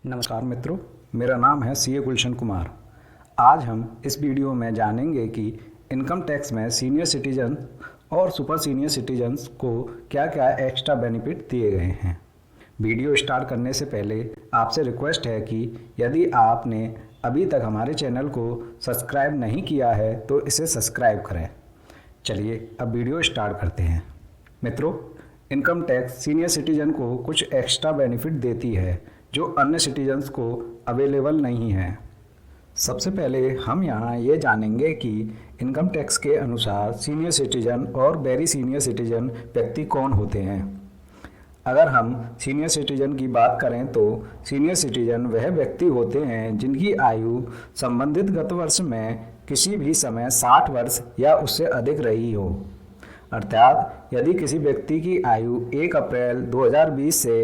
नमस्कार मित्रों, मेरा नाम है सीए गुलशन कुमार। आज हम इस वीडियो में जानेंगे कि इनकम टैक्स में सीनियर सिटीजन और सुपर सीनियर सिटीजन्स को क्या क्या एक्स्ट्रा बेनिफिट दिए गए हैं। वीडियो स्टार्ट करने से पहले आपसे रिक्वेस्ट है कि यदि आपने अभी तक हमारे चैनल को सब्सक्राइब नहीं किया है तो इसे सब्सक्राइब करें। चलिए अब वीडियो स्टार्ट करते हैं। मित्रों, इनकम टैक्स सीनियर सिटीजन को कुछ एक्स्ट्रा बेनिफिट देती है जो अन्य सिटीजन्स को अवेलेबल नहीं है। सबसे पहले हम यहाँ ये जानेंगे कि इनकम टैक्स के अनुसार सीनियर सिटीजन और वेरी सीनियर सिटीजन व्यक्ति कौन होते हैं। अगर हम सीनियर सिटीजन की बात करें तो सीनियर सिटीजन वह व्यक्ति होते हैं जिनकी आयु संबंधित गत वर्ष में किसी भी समय 60 वर्ष या उससे अधिक रही हो। अर्थात यदि किसी व्यक्ति की आयु 1 अप्रैल 2020 से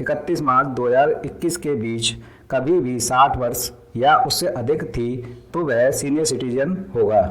31 मार्च 2021 के बीच कभी भी 60 वर्ष या उससे अधिक थी तो वह सीनियर सिटीजन होगा।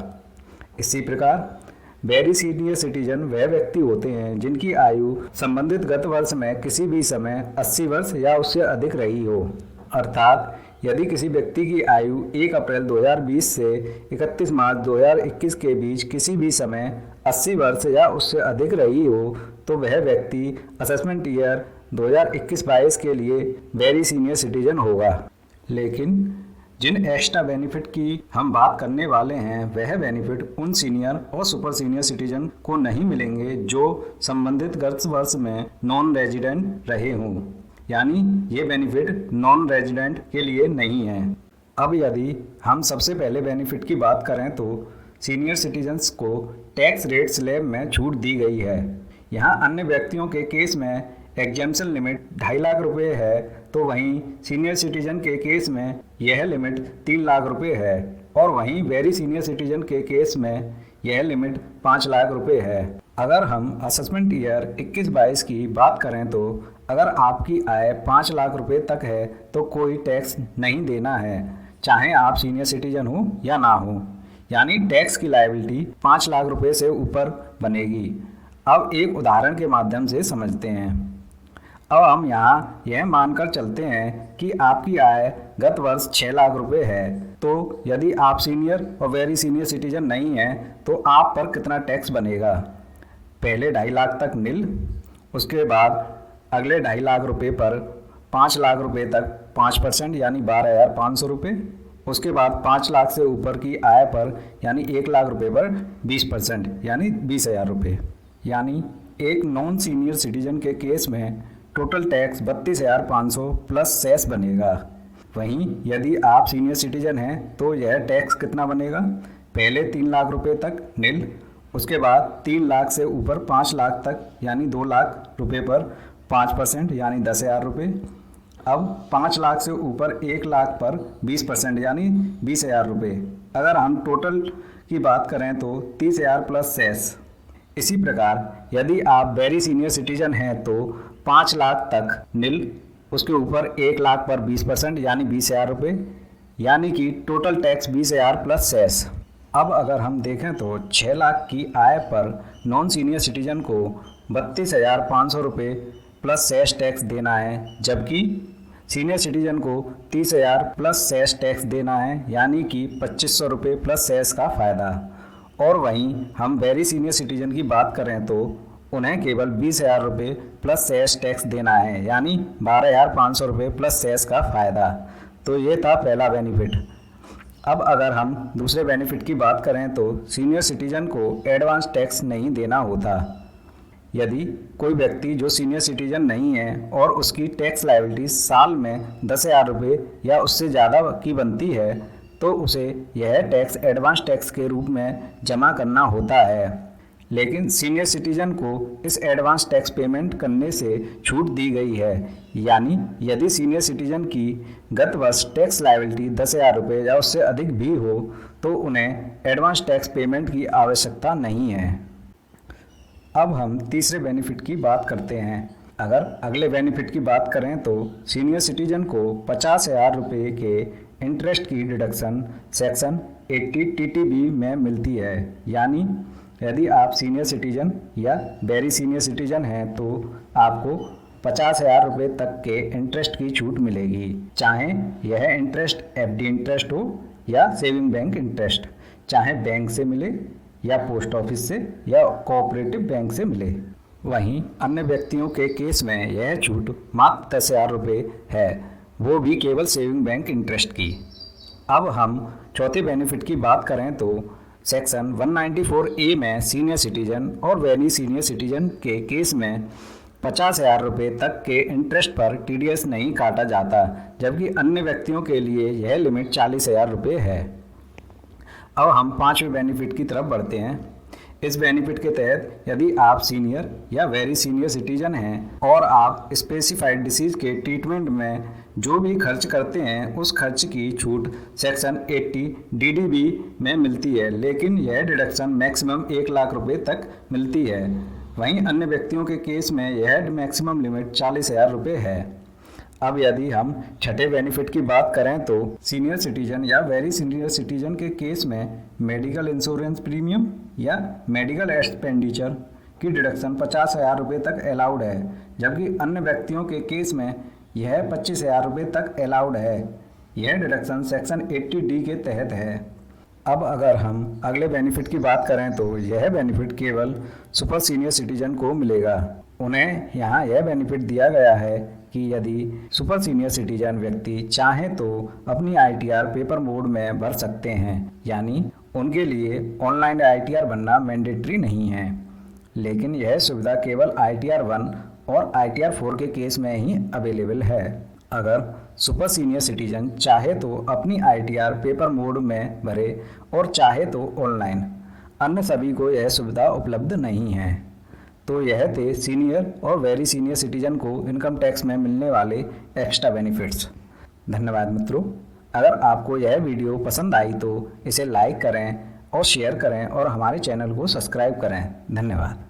इसी प्रकार वेरी सीनियर सिटीजन वह व्यक्ति होते हैं जिनकी आयु संबंधित गत वर्ष में किसी भी समय 80 वर्ष या उससे अधिक रही हो। अर्थात यदि किसी व्यक्ति की आयु 1 अप्रैल 2020 से 31 मार्च 2021 के बीच किसी भी समय 80 वर्ष या उससे अधिक रही हो तो वह व्यक्ति असेसमेंट ईयर 2021-22 के लिए वेरी सीनियर सिटीजन होगा। लेकिन जिन एक्स्ट्रा बेनिफिट की हम बात करने वाले हैं वह बेनिफिट उन सीनियर और सुपर सीनियर सिटीजन को नहीं मिलेंगे जो संबंधित गत वर्ष में नॉन रेजिडेंट रहे हों, यानी ये बेनिफिट नॉन रेजिडेंट के लिए नहीं है। अब यदि हम सबसे पहले बेनिफिट की बात करें तो सीनियर सिटीजन्स को टैक्स रेट स्लैब में छूट दी गई है। यहाँ अन्य व्यक्तियों के केस में एग्जेम्पशन लिमिट 2.5 लाख रुपये है तो वहीं सीनियर सिटीजन के केस में यह लिमिट 3 लाख रुपये है और वहीं वेरी सीनियर सिटीजन के केस में यह लिमिट 5 लाख रुपये है। अगर हम असेसमेंट ईयर 21-22 की बात करें तो अगर आपकी आय 5 लाख रुपए तक है तो कोई टैक्स नहीं देना है, चाहे आप सीनियर सिटीजन हो या ना हो, यानी टैक्स की लायबिलिटी 5 लाख रुपए से ऊपर बनेगी। अब एक उदाहरण के माध्यम से समझते हैं। अब हम यहाँ यह मानकर चलते हैं कि आपकी आय गत वर्ष 6 लाख रुपए है, तो यदि आप सीनियर और वेरी सीनियर सिटीजन नहीं हैं तो आप पर कितना टैक्स बनेगा। पहले 2.5 लाख तक नील, उसके बाद अगले 2.5 लाख रुपए पर 5 लाख रुपए तक 5% यानी 12,500 रुपये, उसके बाद 5 लाख से ऊपर की आय पर यानी 1 लाख रुपए पर 20% यानी 20,000 रुपये। यानी एक नॉन सीनियर सिटीजन के केस में टोटल टैक्स 32,500 प्लस सेस बनेगा। वहीं यदि आप सीनियर सिटीजन हैं तो यह टैक्स कितना बनेगा, पहले 3 लाख रुपए तक नील, उसके बाद 3 लाख से ऊपर 5 लाख तक यानी 2 लाख रुपए पर 5% यानी 10,000 रुपये। अब 5 लाख से ऊपर 1 लाख पर 20% यानी 20,000 रुपये। अगर हम टोटल की बात करें तो 30,000 प्लस सेस। इसी प्रकार यदि आप वेरी सीनियर सिटीजन हैं तो 5 लाख तक नील, उसके ऊपर 1 लाख पर 20% यानी 20,000 रुपये, यानी कि टोटल टैक्स 20,000 प्लस सेस। अब अगर हम देखें तो 6 लाख की आय पर नॉन सीनियर सिटीजन को 32,500 रुपये प्लस सेस टैक्स देना है, जबकि सीनियर सिटीजन को 30,000 प्लस सेस टैक्स देना है, यानी कि 2,500 रुपये प्लस सेस का फ़ायदा। और वहीं हम वेरी सीनियर सिटीजन की बात करें तो उन्हें केवल 20,000 रुपये प्लस सेस टैक्स देना है, यानी 12,500 रुपये प्लस सेस का फ़ायदा। तो ये था पहला बेनिफिट। अब अगर हम दूसरे बेनिफिट की बात करें तो सीनियर सिटीजन को एडवांस टैक्स नहीं देना होता। यदि कोई व्यक्ति जो सीनियर सिटीजन नहीं है और उसकी टैक्स लायबिलिटी साल में 10,000 रुपये या उससे ज़्यादा की बनती है तो उसे यह टैक्स एडवांस टैक्स के रूप में जमा करना होता है। लेकिन सीनियर सिटीजन को इस एडवांस टैक्स पेमेंट करने से छूट दी गई है, यानी यदि सीनियर सिटीजन की गत वर्ष टैक्स लायबिलिटी 10,000 रुपये या उससे अधिक भी हो तो उन्हें एडवांस टैक्स पेमेंट की आवश्यकता नहीं है। अब हम तीसरे बेनिफिट की बात करते हैं। अगर अगले बेनिफिट की बात करें तो सीनियर सिटीजन को 50,000 रुपये के इंटरेस्ट की डिडक्शन सेक्शन 80 TTB में मिलती है, यानी यदि आप सीनियर सिटीजन या वेरी सीनियर सिटीजन हैं तो आपको 50,000 रुपये तक के इंटरेस्ट की छूट मिलेगी, चाहे यह इंटरेस्ट एफडी इंटरेस्ट हो या सेविंग बैंक इंटरेस्ट, चाहे बैंक से मिले या पोस्ट ऑफिस से या कोऑपरेटिव बैंक से मिले। वहीं अन्य व्यक्तियों के केस में यह छूट मात्र 10,000 रुपये है, वो भी केवल सेविंग बैंक इंटरेस्ट की। अब हम चौथे बेनिफिट की बात करें तो सेक्शन 194A में सीनियर सिटीजन और वेरी सीनियर सिटीजन के केस में 50,000 रुपये तक के इंटरेस्ट पर TDS नहीं काटा जाता, जबकि अन्य व्यक्तियों के लिए यह लिमिट 40,000 रुपये है। अब हम पांचवें बेनिफिट की तरफ बढ़ते हैं। इस बेनिफिट के तहत यदि आप सीनियर या वेरी सीनियर सिटीजन हैं और आप स्पेसिफाइड डिसीज़ के ट्रीटमेंट में जो भी खर्च करते हैं उस खर्च की छूट सेक्शन 80 DDB में मिलती है, लेकिन यह डिडक्शन मैक्सिमम 1 लाख रुपये तक मिलती है। वहीं अन्य व्यक्तियों के केस में यह मैक्सिमम लिमिट 40,000 रुपये है। अब यदि हम छठे बेनिफिट की बात करें तो सीनियर सिटीजन या वेरी सीनियर सिटीजन के केस में मेडिकल इंश्योरेंस प्रीमियम या मेडिकल एक्सपेंडिचर की डिडक्शन 50,000 रुपये तक अलाउड है, जबकि अन्य व्यक्तियों के केस में यह 25,000 रुपये तक अलाउड है। यह डिडक्शन सेक्शन 80D के तहत है। अब अगर हम अगले बेनिफिट की बात करें तो यह बेनिफिट केवल सुपर सीनियर सिटीजन को मिलेगा। उन्हें यहाँ यह बेनिफिट दिया गया है कि यदि सुपर सीनियर सिटीजन व्यक्ति चाहें तो अपनी ITR पेपर मोड में भर सकते हैं, यानी उनके लिए ऑनलाइन ITR भरना मैंडेटरी नहीं है, लेकिन यह सुविधा केवल ITR 1 और ITR 4 के केस में ही अवेलेबल है। अगर सुपर सीनियर सिटीजन चाहे तो अपनी ITR पेपर मोड में भरे और चाहे तो ऑनलाइन, अन्य सभी को यह सुविधा उपलब्ध नहीं है। तो यह थे सीनियर और वेरी सीनियर सिटीजन को इनकम टैक्स में मिलने वाले एक्स्ट्रा बेनिफिट्स। धन्यवाद मित्रों। अगर आपको यह वीडियो पसंद आई तो इसे लाइक करें और शेयर करें और हमारे चैनल को सब्सक्राइब करें। धन्यवाद।